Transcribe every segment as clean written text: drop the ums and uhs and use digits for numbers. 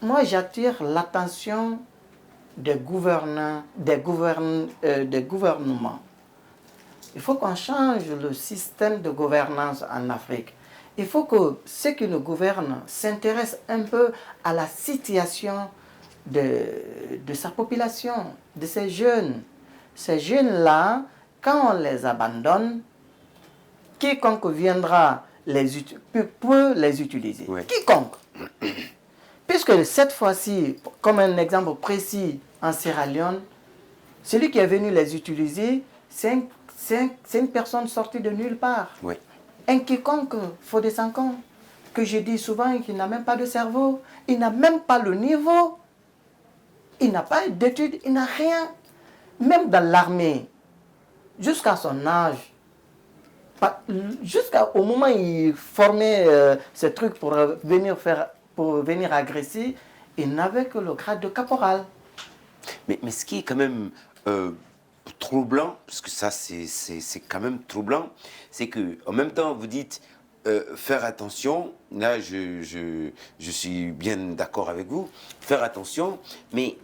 Moi, j'attire l'attention des gouvernants, des gouvernements. Il faut qu'on change le système de gouvernance en Afrique. Il faut que ceux qui nous gouvernent s'intéressent un peu à la situation de sa population, de ces jeunes. Ces jeunes-là, quand on les abandonne, quiconque viendra peut les utiliser. Oui. Quiconque. Puisque cette fois-ci, comme un exemple précis en Sierra Leone, celui qui est venu les utiliser, c'est une personne sortie de nulle part. Oui. Un quiconque, Fodé Sankoh, que je dis souvent qu'il n'a même pas de cerveau, il n'a même pas le niveau, il n'a pas d'études, il n'a rien. Même dans l'armée, jusqu'à son âge, jusqu'au moment où il formait ce truc pour venir agresser, il n'avait que le grade de caporal. Mais ce qui est quand même troublant, parce que ça c'est quand même troublant, c'est que en même temps vous dites faire attention, là je suis bien d'accord avec vous, faire attention, mais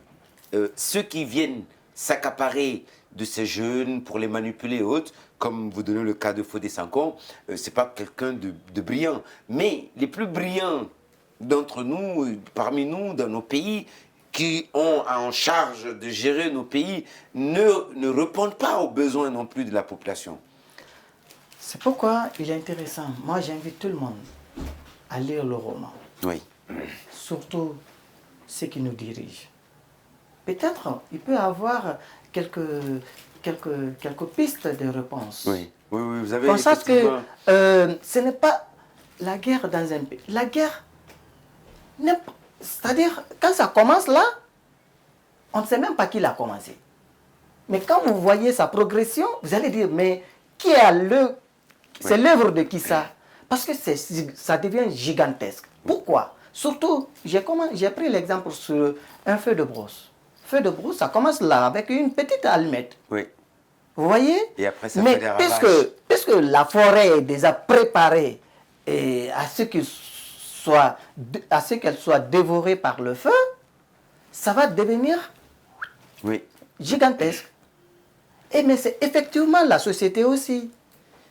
ceux qui viennent s'accaparer de ces jeunes pour les manipuler et autres, comme vous donnez le cas de Fodé Sankoh, c'est pas quelqu'un de brillant, mais les plus brillants d'entre nous, parmi nous, dans nos pays, qui ont en charge de gérer nos pays, ne répondent pas aux besoins non plus de la population. C'est pourquoi il est intéressant. Moi, j'invite tout le monde à lire le roman. Oui. Surtout ceux qui nous dirigent. Peut-être il peut avoir quelques pistes de réponse. Oui, vous avez... On sache que ce n'est pas la guerre dans un pays. La guerre, c'est-à-dire, quand ça commence là, on ne sait même pas qui l'a commencé. Mais quand vous voyez sa progression, vous allez dire, mais qui a le... C'est l'œuvre de qui ça? Parce que ça devient gigantesque. Pourquoi? Surtout, j'ai pris l'exemple sur un feu de brousse. Feu de brousse, ça commence là, avec une petite allumette. Oui. Vous voyez? Et après, ça fait des ravages. Puisque la forêt est déjà préparée à ce qu'elle soit dévorée par le feu, ça va devenir gigantesque. Mais c'est effectivement la société aussi.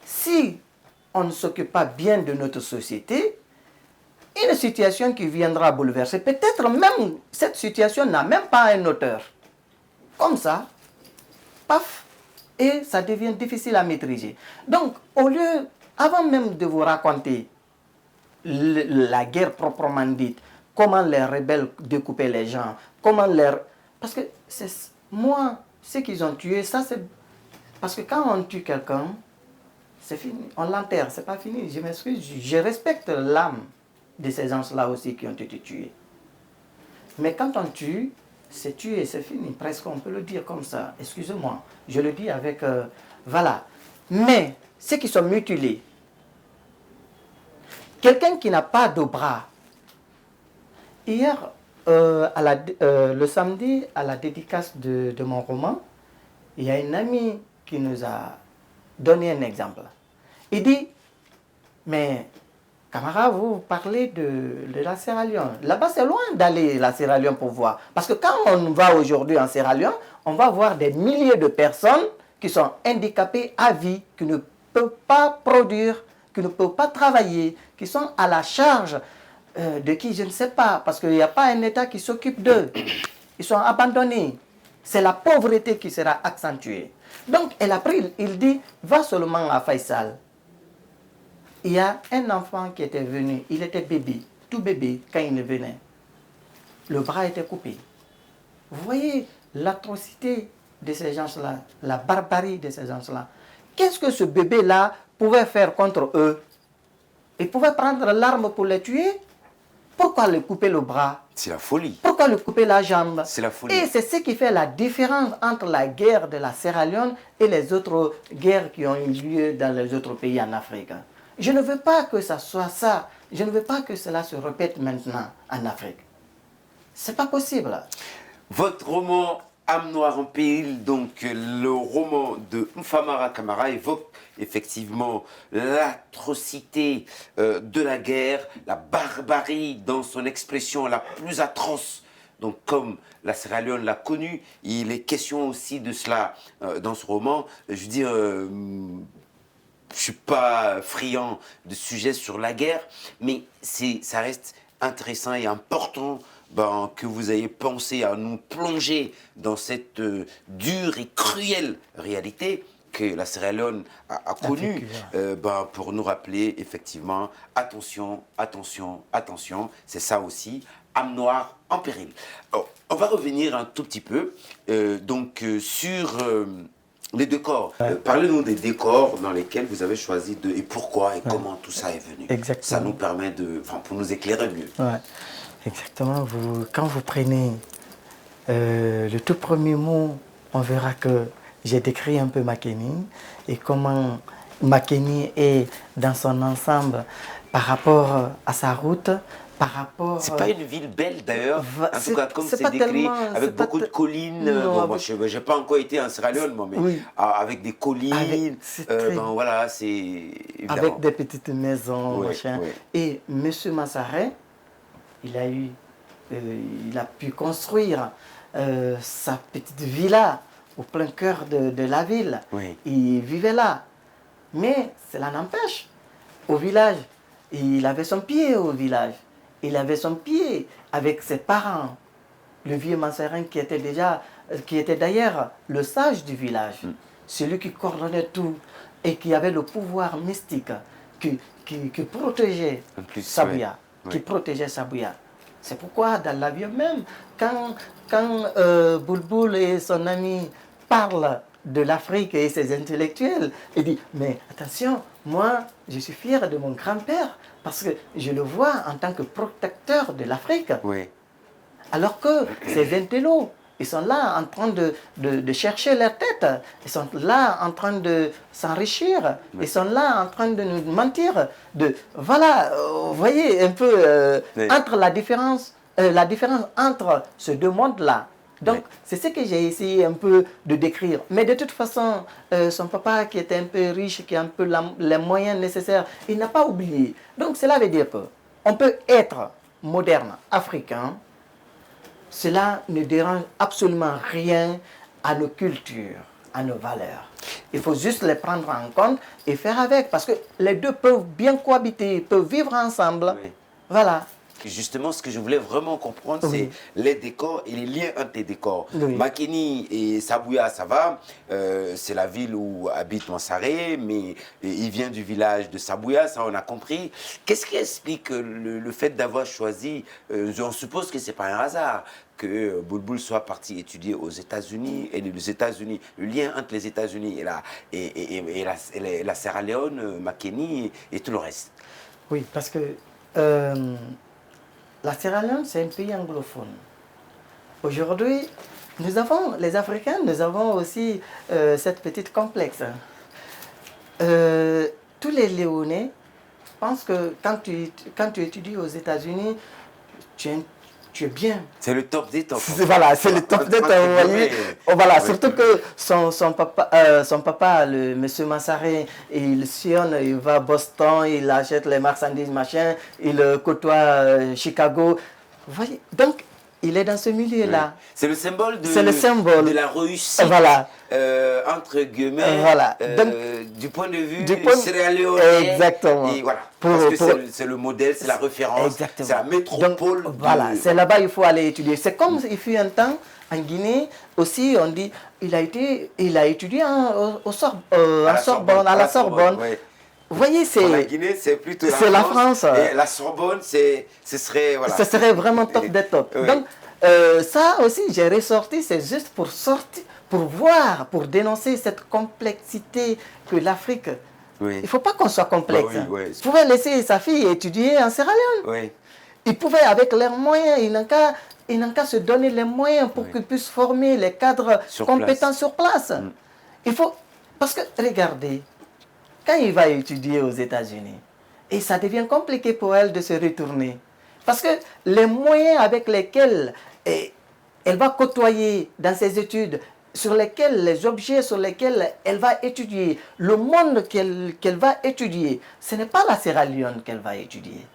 Si on ne s'occupe pas bien de notre société, une situation qui viendra bouleverser, peut-être même cette situation n'a même pas un auteur. Comme ça, paf, et ça devient difficile à maîtriser. Donc, au lieu, avant même de vous raconter la guerre proprement dite, comment les rebelles découpaient les gens, parce que moi, ce qu'ils ont tué, ça c'est... Parce que quand on tue quelqu'un, c'est fini, on l'enterre, c'est pas fini. Je m'excuse, je respecte l'âme de ces gens-là aussi qui ont été tués. Mais quand on tue, c'est tué, c'est fini, presque on peut le dire comme ça. Excusez-moi, je le dis avec... voilà. Mais ceux qui sont mutilés, quelqu'un qui n'a pas de bras, hier, le samedi, à la dédicace de mon roman, il y a une amie qui nous a donné un exemple. Il dit, mais camarade, vous parlez de la Sierra Leone. Là-bas, c'est loin d'aller la Sierra Leone pour voir. Parce que quand on va aujourd'hui en Sierra Leone, on va voir des milliers de personnes qui sont handicapées à vie, qui ne peuvent pas produire, qui ne peuvent pas travailler, qui sont à la charge de qui, je ne sais pas, parce qu'il n'y a pas un État qui s'occupe d'eux. Ils sont abandonnés. C'est la pauvreté qui sera accentuée. Donc, elle a pris, il dit, va seulement à Faisal. Il y a un enfant qui était venu, il était bébé, tout bébé, quand il venait. Le bras était coupé. Vous voyez l'atrocité de ces gens-là, la barbarie de ces gens-là. Qu'est-ce que ce bébé-là pouvait faire contre eux? Il pouvait prendre l'arme pour les tuer? Pourquoi lui couper le bras? C'est la folie. Pourquoi lui couper la jambe? C'est la folie. Et c'est ce qui fait la différence entre la guerre de la Sierra Leone et les autres guerres qui ont eu lieu dans les autres pays en Afrique. Je ne veux pas que ça soit ça. Je ne veux pas que cela se répète maintenant en Afrique. C'est pas possible. Votre roman Âme noire en péril, donc le roman de Mfamara Kamara évoque effectivement l'atrocité de la guerre, la barbarie dans son expression la plus atroce. Donc comme la Sierra Leone l'a connu, il est question aussi de cela dans ce roman. Je veux dire, je suis pas friand de sujets sur la guerre, mais ça reste intéressant et important que vous ayez pensé à nous plonger dans cette dure et cruelle réalité que la Sierra Leone a connue, pour nous rappeler effectivement, attention, attention, attention, c'est ça aussi, âme noire en péril. Alors, on va revenir un tout petit peu sur les décors. Parlez-nous des décors dans lesquels vous avez choisi et pourquoi et comment tout ça est venu. Exactement. Ça nous permet pour nous éclairer mieux. Ouais. Exactement. Quand vous prenez le tout premier mot, on verra que j'ai décrit un peu Makeni et comment Makeni est dans son ensemble par rapport à sa route, par rapport... C'est pas une ville belle d'ailleurs, en tout cas comme c'est décrit, avec beaucoup de collines. Non, moi je n'ai pas encore été en Sierra Leone, moi, mais oui. Avec des collines, voilà, c'est... évidemment. Avec des petites maisons, oui, machin. Oui. Et M. Massaret, il a pu construire sa petite villa au plein cœur de la ville. Oui. Il vivait là. Mais cela n'empêche, au village, il avait son pied au village. Il avait son pied avec ses parents. Le vieux Massarin qui était d'ailleurs le sage du village. Celui qui coordonnait tout et qui avait le pouvoir mystique, qui protégeait Sabouya. Qui protégeait Sabouya. C'est pourquoi dans l'avion même, quand Boulboul et son ami parlent de l'Afrique et ses intellectuels, il dit, mais attention, moi, je suis fier de mon grand-père parce que je le vois en tant que protecteur de l'Afrique. Oui. Alors que ces intellos, ils sont là en train de chercher leur tête, ils sont là en train de s'enrichir, ils sont là en train de nous mentir. Voilà, vous voyez un peu entre la différence entre ces deux mondes-là. Donc, c'est ce que j'ai essayé un peu de décrire. Mais de toute façon, son papa qui était un peu riche, qui a un peu les moyens nécessaires, il n'a pas oublié. Donc, cela veut dire qu'on peut être moderne, africain. Cela ne dérange absolument rien à nos cultures, à nos valeurs. Il faut juste les prendre en compte et faire avec. Parce que les deux peuvent bien cohabiter, peuvent vivre ensemble. Oui. Voilà. Justement, ce que je voulais vraiment comprendre, c'est les décors et les liens entre les décors. Oui. Makeni et Sabouya, ça va. C'est la ville où habite Mansaré, mais il vient du village de Sabouya, ça on a compris. Qu'est-ce qui explique le fait d'avoir choisi, on suppose que c'est pas un hasard, que Boulboul soit parti étudier aux États-Unis, et les États-Unis, le lien entre les États-Unis et la Sierra Leone, Makeni et tout le reste. Oui, parce que la Sierra Leone, c'est un pays anglophone. Aujourd'hui, les Africains, nous avons aussi cette petite complexe. Tous les Léonais pensent que quand tu étudies aux États-Unis, tu es bien. C'est le top des tops. Voilà, c'est le top des tops. Voilà, surtout que son papa, le monsieur Massaré, il sillonne, il va à Boston, il achète les marchandises, machin, il côtoie Chicago. Vous voyez, donc il est dans ce milieu-là. Oui. C'est le symbole de la réussite, voilà. Entre guillemets, voilà. Donc, du point de vue sierra-léonais. Exactement. Et voilà. Parce que c'est le modèle, c'est la référence, c'est la métropole. Donc, voilà, c'est là-bas qu'il faut aller étudier. C'est comme il fut un temps, en Guinée, aussi, on dit, il a étudié à la Sorbonne. Oui. Vous voyez, c'est la Guinée, c'est plutôt la France. Et la Sorbonne, ce serait voilà. Ce serait vraiment top des tops. Oui. Donc ça aussi, j'ai ressorti, c'est juste pour sortir, pour voir, pour dénoncer cette complexité que l'Afrique. Oui. Il ne faut pas qu'on soit complexe. Oui. Il pouvait laisser sa fille étudier en Sierra Leone. Oui. Il pouvait, avec leurs moyens, ils n'ont qu'à se donner les moyens pour qu'ils puissent former les cadres compétents sur place. Il faut, parce que regardez. Quand il va étudier aux États-Unis, et ça devient compliqué pour elle de se retourner. Parce que les moyens avec lesquels elle va côtoyer dans ses études, sur lesquels les objets sur lesquels elle va étudier, le monde qu'elle va étudier, ce n'est pas la Sierra Leone qu'elle va étudier.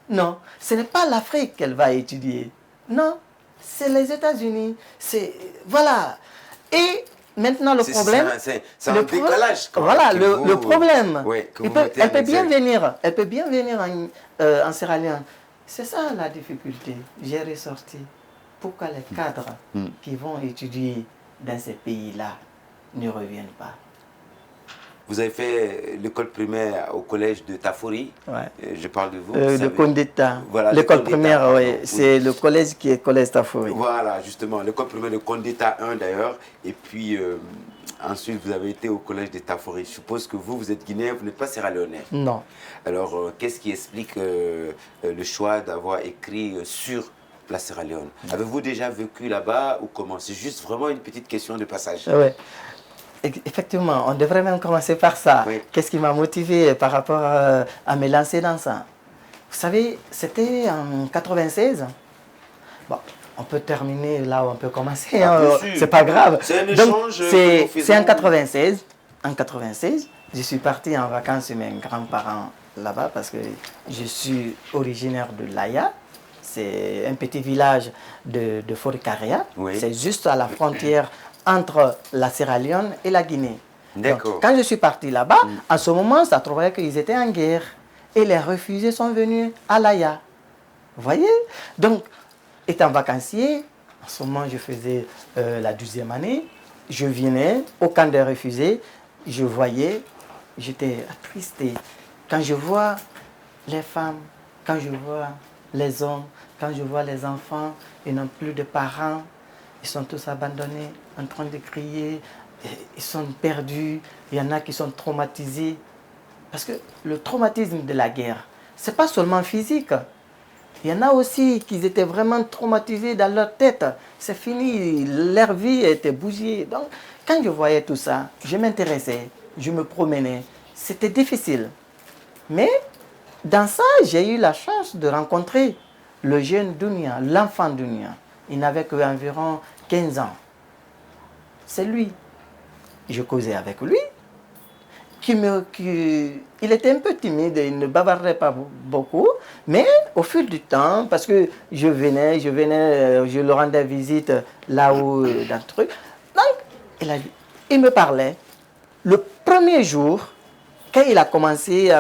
Non, ce n'est pas l'Afrique qu'elle va étudier. Non, c'est les États-Unis. Voilà. Et maintenant, le problème... C'est un décalage. Voilà, le problème. Ouais, elle peut bien venir en Sierra Leone. C'est ça la difficulté. J'ai ressorti. Pourquoi les cadres qui vont étudier dans ces pays-là ne reviennent pas? Vous avez fait l'école primaire au collège de Tafori. Ouais. Je parle de vous. De Kondeta. Voilà, l'école primaire, oui. C'est le collège qui est collège Tafori. Voilà, justement. L'école primaire de Kondeta 1 d'ailleurs. Et puis ensuite, vous avez été au collège de Tafori. Je suppose que vous êtes guinéen, vous n'êtes pas sierra-léonais. Non. Alors, qu'est-ce qui explique le choix d'avoir écrit sur la Sierra Leone? Avez-vous déjà vécu là-bas ou comment? C'est juste vraiment une petite question de passage. Oui. Effectivement, on devrait même commencer par ça. Oui. Qu'est-ce qui m'a motivé par rapport à me lancer dans ça? Vous savez, c'était en 96. Bon, on peut terminer là où on peut commencer. Ah, Hein, c'est pas grave. C'est un échange. C'est en 96. En 96, je suis parti en vacances chez mes grands-parents là-bas parce que je suis originaire de Laya. C'est un petit village de Forikaria. Oui. C'est juste à la frontière entre la Sierra Leone et la Guinée. D'accord. Quand je suis parti là-bas, en ce moment, ça trouvait qu'ils étaient en guerre. Et les réfugiés sont venus à Laya. Vous voyez? Donc, étant vacancier, en ce moment, je faisais la 12e année. Je venais au camp des réfugiés. Je voyais, j'étais attristé. Quand je vois les femmes, quand je vois les hommes, quand je vois les enfants, ils n'ont plus de parents. Ils sont tous abandonnés, en train de crier, ils sont perdus, il y en a qui sont traumatisés. Parce que le traumatisme de la guerre, ce n'est pas seulement physique. Il y en a aussi qui étaient vraiment traumatisés dans leur tête. C'est fini, leur vie était bougée. Donc, quand je voyais tout ça, je m'intéressais, je me promenais. C'était difficile. Mais dans ça, j'ai eu la chance de rencontrer le jeune Dounia, l'enfant Dounia. Il n'avait qu'environ 15 ans. C'est lui. Je causais avec lui. Il était un peu timide, il ne bavardait pas beaucoup. Mais au fil du temps, parce que je le rendais visite là où, dans le truc. Donc, il me parlait. Le premier jour, quand il a commencé,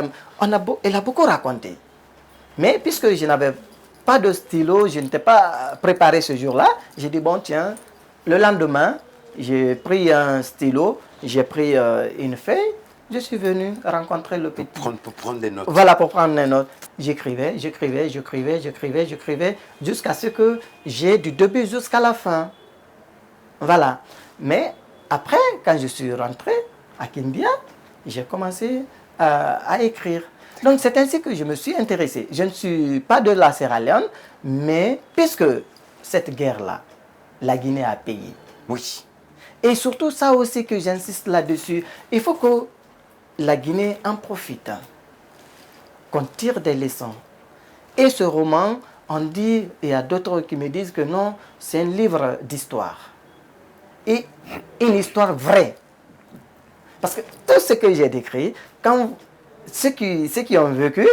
il a beaucoup raconté. Mais puisque je n'avais pas de stylo, je n'étais pas préparé ce jour-là. J'ai dit, bon, tiens, le lendemain, j'ai pris un stylo, j'ai pris une feuille, je suis venu rencontrer le petit. Pour prendre des notes. Voilà, pour prendre des notes. J'écrivais, jusqu'à ce que j'ai du début jusqu'à la fin. Voilà. Mais après, quand je suis rentré à Kindia, j'ai commencé à écrire. Donc c'est ainsi que je me suis intéressé. Je ne suis pas de la Sierra Leone, mais puisque cette guerre-là, la Guinée a payé. Oui. Et surtout ça aussi que j'insiste là-dessus, il faut que la Guinée en profite, qu'on tire des leçons. Et ce roman, on dit, il y a d'autres qui me disent que non, c'est un livre d'histoire. Et une histoire vraie. Parce que tout ce que j'ai décrit, quand ceux qui ont vécu,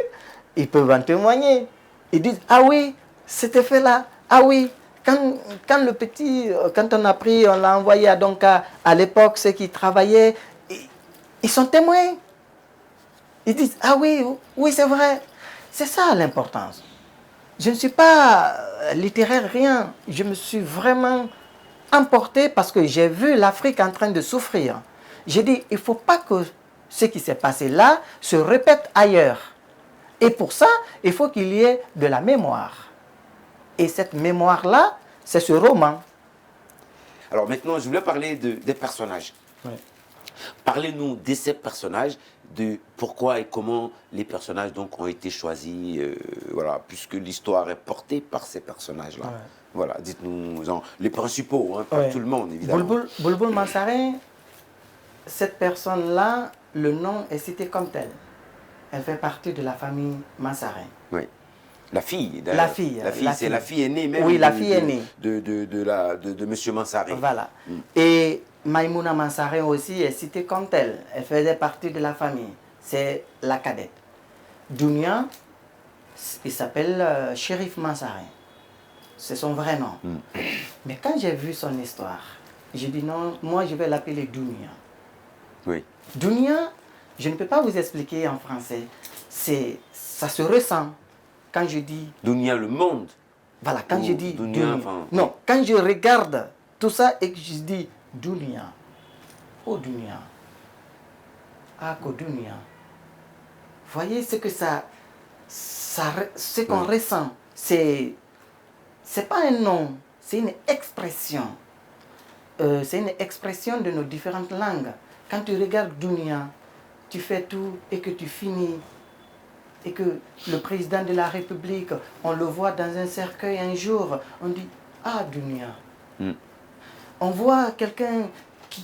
ils peuvent en témoigner. Ils disent, ah oui, c'était fait là. Ah oui, quand le petit, quand on a pris, on l'a envoyé à Donka, à l'époque, ceux qui travaillaient, ils sont témoins. Ils disent, ah oui, oui, c'est vrai. C'est ça l'importance. Je ne suis pas littéraire, rien. Je me suis vraiment emporté parce que j'ai vu l'Afrique en train de souffrir. J'ai dit, il ne faut pas que ce qui s'est passé là se répète ailleurs. Et pour ça, il faut qu'il y ait de la mémoire. Et cette mémoire-là, c'est ce roman. Alors maintenant, je voulais parler des personnages. Ouais. Parlez-nous de ces personnages, de pourquoi et comment les personnages donc, ont été choisis, voilà, puisque l'histoire est portée par ces personnages-là. Ouais. Voilà, dites-nous les principaux, hein, pas Ouais. tout le monde évidemment. Bulbul Mansarin, cette personne-là, le nom est cité comme tel. Elle fait partie de la famille Mansarin. Oui. La fille, d'ailleurs. La fille. C'est la fille aînée même. Oui, la fille aînée. De Monsieur Mansaré. Voilà. Et Maïmouna Mansaré aussi est citée comme telle. Elle faisait partie de la famille. C'est la cadette. Dounia, il s'appelle Chérif Mansaré. C'est son vrai nom. Mais quand j'ai vu son histoire, j'ai dit non, moi je vais l'appeler Dounia. Oui. Dounia, je ne peux pas vous expliquer en français. Ça se ressent quand je dis... Dounia, le monde. Voilà, quand je dis Dounia, non, quand je regarde tout ça et que je dis Dounia, oh Dounia, ah que Dounia, voyez ce que ce qu'on ressent, c'est pas un nom, c'est une expression. C'est une expression de nos différentes langues. Quand tu regardes Dounia, tu fais tout et que tu finis. Et que le président de la République, on le voit dans un cercueil un jour, on dit « Ah, Dounia ». On voit quelqu'un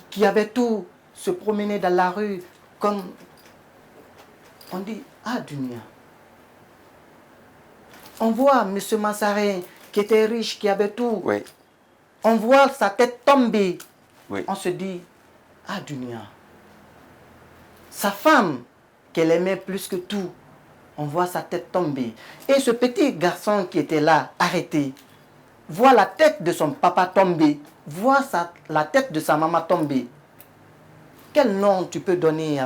qui avait tout se promener dans la rue comme... On dit « Ah, Dounia ». On voit M. Mansaré qui était riche, qui avait tout. Oui. On voit sa tête tomber. Oui. On se dit « Ah, Dounia ». Sa femme, qu'elle aimait plus que tout, on voit sa tête tomber. Et ce petit garçon qui était là, arrêté, voit la tête de son papa tomber, voit la tête de sa maman tomber. Quel nom tu peux donner à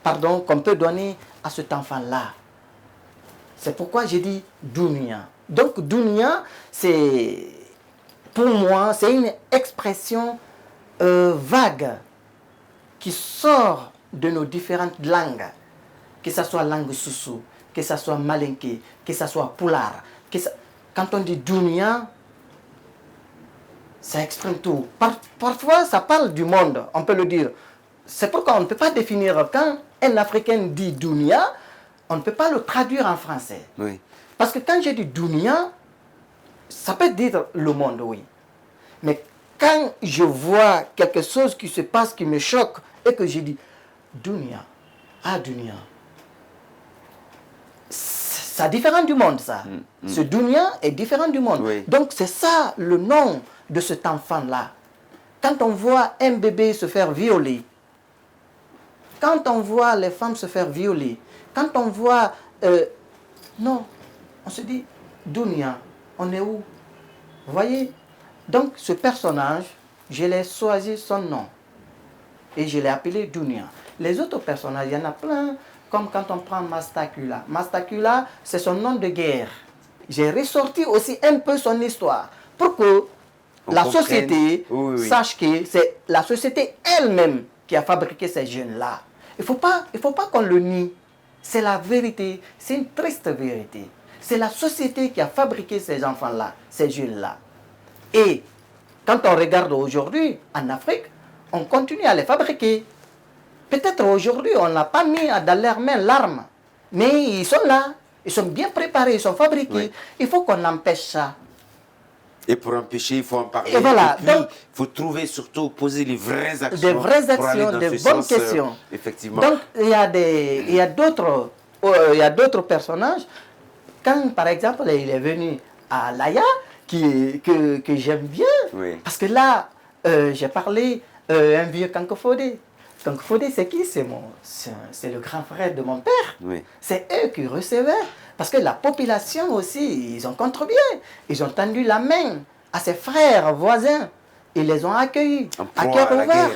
qu'on peut donner à cet enfant-là? C'est pourquoi j'ai dit Dounia. Donc Dounia, c'est, pour moi, c'est une expression vague qui sort de nos différentes langues, que ce soit langue soussou, que ce soit malinké, que ce soit poulard. Quand on dit Dounia, ça exprime tout. Parfois, ça parle du monde, on peut le dire. C'est pourquoi on ne peut pas définir, quand un Africain dit Dounia, on ne peut pas le traduire en français. Oui. Parce que quand j'ai dit Dounia, ça peut dire le monde, oui. Mais quand je vois quelque chose qui se passe, qui me choque, et que je dis Dounia, ah Dounia, c'est différent du monde, ça. Ce Dounia est différent du monde. Oui. Donc c'est ça le nom de cet enfant-là. Quand on voit un bébé se faire violer, quand on voit les femmes se faire violer, quand on voit... non, on se dit, Dounia, on est où? Vous voyez? Donc ce personnage, je l'ai choisi son nom. Et je l'ai appelé Dounia. Les autres personnages, il y en a plein, comme quand on prend Mastakula. Mastakula, c'est son nom de guerre. J'ai ressorti aussi un peu son histoire pour que la société sache que c'est la société elle-même qui a fabriqué ces jeunes-là. Il ne faut pas qu'on le nie. C'est la vérité, c'est une triste vérité. C'est la société qui a fabriqué ces enfants-là, ces jeunes-là. Et quand on regarde aujourd'hui en Afrique, on continue à les fabriquer. Peut-être aujourd'hui, on n'a pas mis dans leurs mains l'arme, mais ils sont là, ils sont bien préparés, ils sont fabriqués. Oui. Il faut qu'on empêche ça. Et pour empêcher, il faut en parler. Et voilà. Et puis, il faut trouver, surtout, poser les vraies actions. Des vraies actions, des bonnes questions. Effectivement. Donc, il y a d'autres personnages. Quand, par exemple, il est venu à Laya, que j'aime bien, oui. Parce que là, j'ai parlé un vieux Kankofodé. Kankofodé, c'est qui? C'est le grand frère de mon père. Oui. C'est eux qui recevaient. Parce que la population aussi, ils ont contribué. Ils ont tendu la main à ses frères voisins. Ils les ont accueillis à cœur ouvert.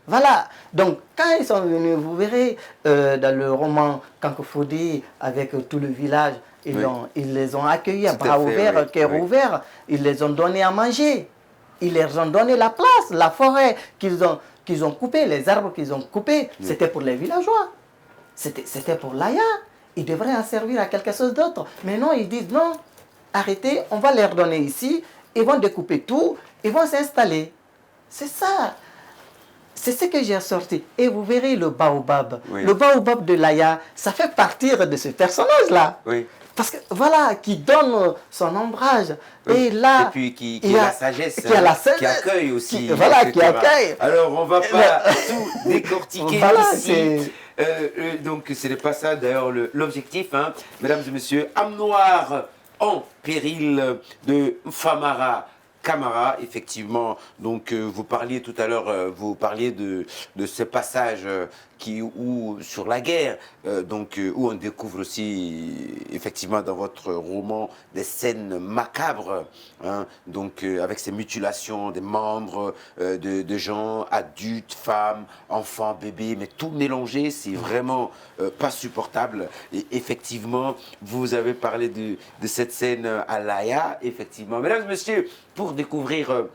Voilà. Donc, quand ils sont venus, vous verrez dans le roman Kankofodé, avec tout le village, ils les ont accueillis à bras ouverts, cœur ouvert. Ils les ont donné à manger. Ils leur ont donné la place, la forêt qu'ils ont coupée, les arbres qu'ils ont coupés. Oui. C'était pour les villageois. C'était pour l'Aya. Ils devraient en servir à quelque chose d'autre. Mais non, ils disent non, arrêtez, on va leur donner ici. Ils vont découper tout, ils vont s'installer. C'est ça. C'est ce que j'ai sorti. Et vous verrez le baobab. Oui. Le baobab de l'Aya, ça fait partir de ce personnage-là. Oui. Parce que voilà, qui donne son ombrage. Oui. Et là, et puis qui a la sagesse, qui accueille aussi. Voilà, qui accueille. Alors, on ne va pas tout décortiquer ici. Donc, ce n'est pas ça d'ailleurs l'objectif, hein. Mesdames et messieurs. Âme Noire en péril de Famara Camara, effectivement. Donc, vous parliez tout à l'heure, vous parliez de ce passage sur la guerre, où on découvre aussi, effectivement, dans votre roman, des scènes macabres, hein, avec ces mutilations des membres de gens, adultes, femmes, enfants, bébés, mais tout mélangé, c'est vraiment pas supportable. Et effectivement, vous avez parlé de cette scène à l'Aya, effectivement. Mesdames et messieurs, pour découvrir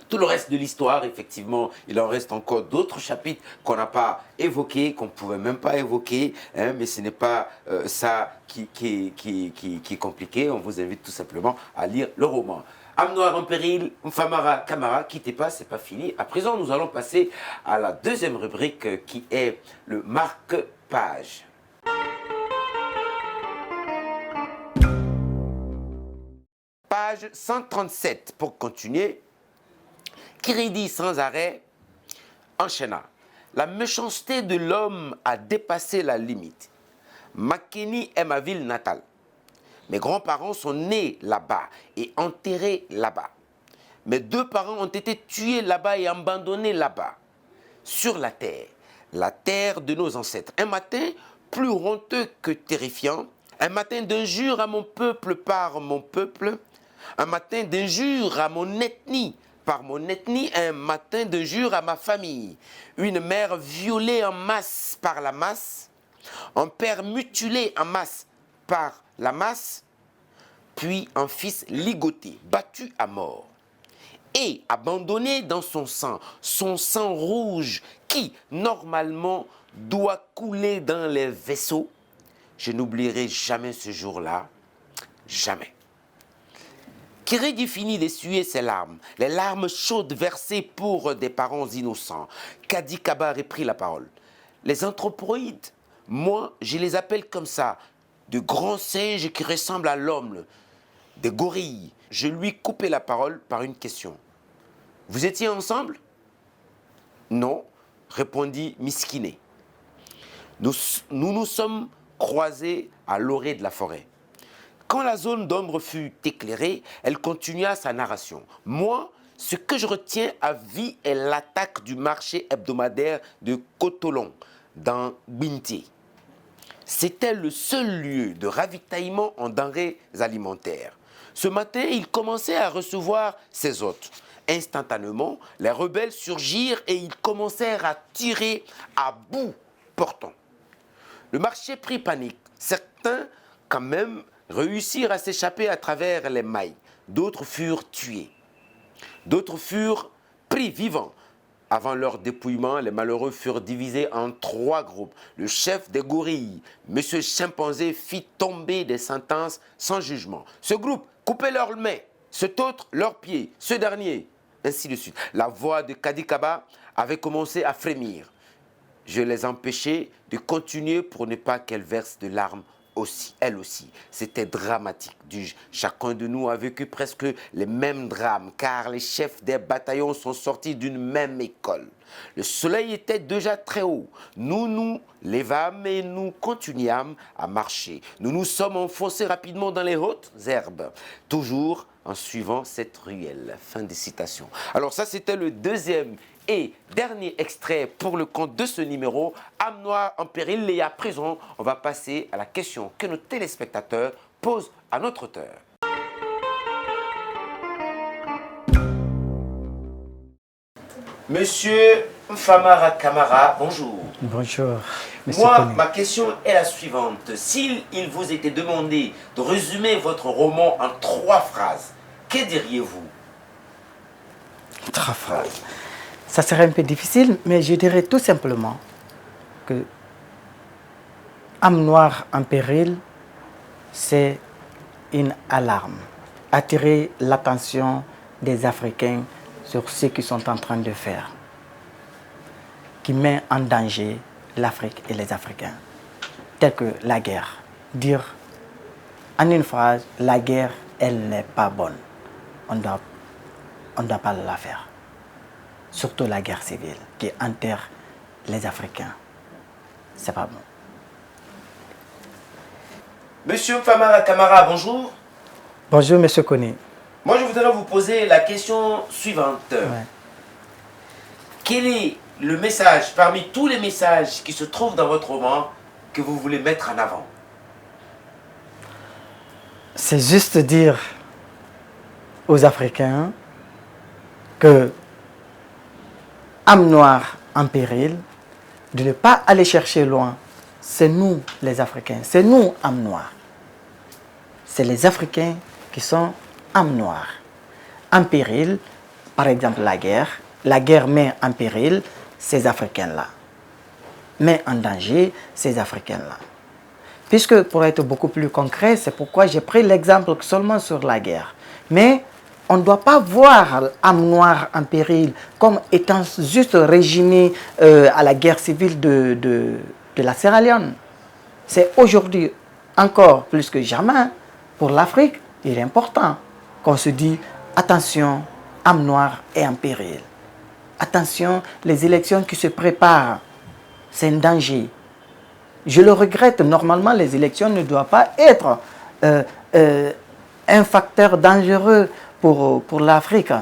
tout le reste de l'histoire, effectivement, il en reste encore d'autres chapitres qu'on n'a pas évoqués, qu'on ne pouvait même pas évoquer, hein, mais ce n'est pas ça qui est compliqué. On vous invite tout simplement à lire le roman. Âme noire en péril, Famara Camara, quittez pas, c'est pas fini. À présent, nous allons passer à la deuxième rubrique qui est le marque-page. Page 137, pour continuer. Kiridi sans arrêt enchaîna. La méchanceté de l'homme a dépassé la limite. Makeni est ma ville natale. Mes grands-parents sont nés là-bas et enterrés là-bas. Mes deux parents ont été tués là-bas et abandonnés là-bas. Sur la terre de nos ancêtres. Un matin, plus honteux que terrifiant, un matin d'injure à mon peuple par mon peuple, un matin d'injure à mon ethnie par mon ethnie, un matin d'injure à ma famille, une mère violée en masse par la masse, un père mutilé en masse par la masse, puis un fils ligoté, battu à mort et abandonné dans son sang rouge qui, normalement, doit couler dans les vaisseaux. Je n'oublierai jamais ce jour-là, jamais. Kiridi finit d'essuyer ses larmes, les larmes chaudes versées pour des parents innocents. Kadi Kaba reprit la parole. Les anthropoïdes, moi, je les appelle comme ça, de grands singes qui ressemblent à l'homme, des gorilles. Je lui coupai la parole par une question. Vous étiez ensemble? Non, répondit Miskiné. Nous nous sommes croisés à l'orée de la forêt. Quand la zone d'ombre fut éclairée, elle continua sa narration. Moi, ce que je retiens à vie est l'attaque du marché hebdomadaire de Kotolong, dans Binti. C'était le seul lieu de ravitaillement en denrées alimentaires. Ce matin, il commençait à recevoir ses hôtes. Instantanément, les rebelles surgirent et ils commencèrent à tirer à bout portant. Le marché prit panique. Certains, quand même, réussirent à s'échapper à travers les mailles. D'autres furent tués. D'autres furent pris vivants. Avant leur dépouillement, les malheureux furent divisés en 3 groupes. Le chef des gorilles, M. Chimpanzé, fit tomber des sentences sans jugement. Ce groupe coupait leurs mains, cet autre leurs pieds, ce dernier, ainsi de suite. La voix de Kadi Kaba avait commencé à frémir. Je les empêchais de continuer pour ne pas qu'elle verse de larmes aussi, elle aussi. C'était dramatique. Chacun de nous a vécu presque les mêmes drames, car les chefs des bataillons sont sortis d'une même école. Le soleil était déjà très haut. Nous nous levâmes et nous continuâmes à marcher. Nous nous sommes enfoncés rapidement dans les hautes herbes, toujours en suivant cette ruelle. Fin de citation. Alors ça, c'était le deuxième et dernier extrait pour le compte de ce numéro, Âme noire en péril. Et à présent, on va passer à la question que nos téléspectateurs posent à notre auteur. Monsieur Famara Camara, bonjour. Bonjour, monsieur Moi, Koné. ma question est la suivante. S'il vous était demandé de résumer votre roman en 3 phrases, que diriez-vous? 3 phrases. Ça serait un peu difficile, mais je dirais tout simplement que Âme noire en péril, c'est une alarme. Attirer l'attention des Africains sur ce qu'ils sont en train de faire, qui met en danger l'Afrique et les Africains, tel que la guerre. Dire en une phrase, la guerre, elle n'est pas bonne. On ne doit pas la faire. Surtout la guerre civile qui enterre les Africains. C'est pas bon. Monsieur Famara Camara, bonjour. Bonjour, Monsieur Koné. Moi, je voudrais vous poser la question suivante. Ouais. Quel est le message, parmi tous les messages qui se trouvent dans votre roman, que vous voulez mettre en avant? C'est juste dire aux Africains que âme noire en péril, de ne pas aller chercher loin. C'est nous les Africains, c'est nous âme noire. C'est les Africains qui sont âme noire. En péril, par exemple la guerre met en péril ces Africains-là. Met en danger ces Africains-là. Puisque pour être beaucoup plus concret, c'est pourquoi j'ai pris l'exemple seulement sur la guerre. Mais on ne doit pas voir l'âme noire en péril comme étant juste régimé à la guerre civile de la Sierra Leone. C'est aujourd'hui, encore plus que jamais, pour l'Afrique, il est important qu'on se dise attention, âme noire est en péril. Attention, les élections qui se préparent, c'est un danger. Je le regrette, normalement les élections ne doivent pas être un facteur dangereux pour l'Afrique.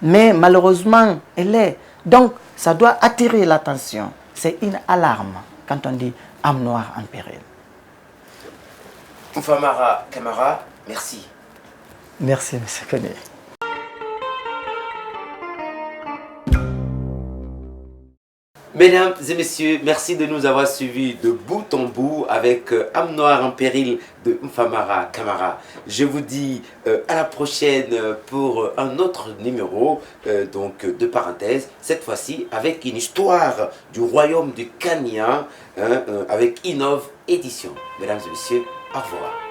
Mais malheureusement, elle est. Donc, ça doit attirer l'attention. C'est une alarme quand on dit âme noire en péril. Mfamara Kamara, merci. Merci, M. Koné. Mesdames et messieurs, merci de nous avoir suivis de bout en bout avec âme noire en péril de Mfamara Kamara. Je vous dis à la prochaine pour un autre numéro donc de parenthèse, cette fois-ci avec une histoire du royaume du Kenya avec Innov Édition. Mesdames et messieurs, au revoir.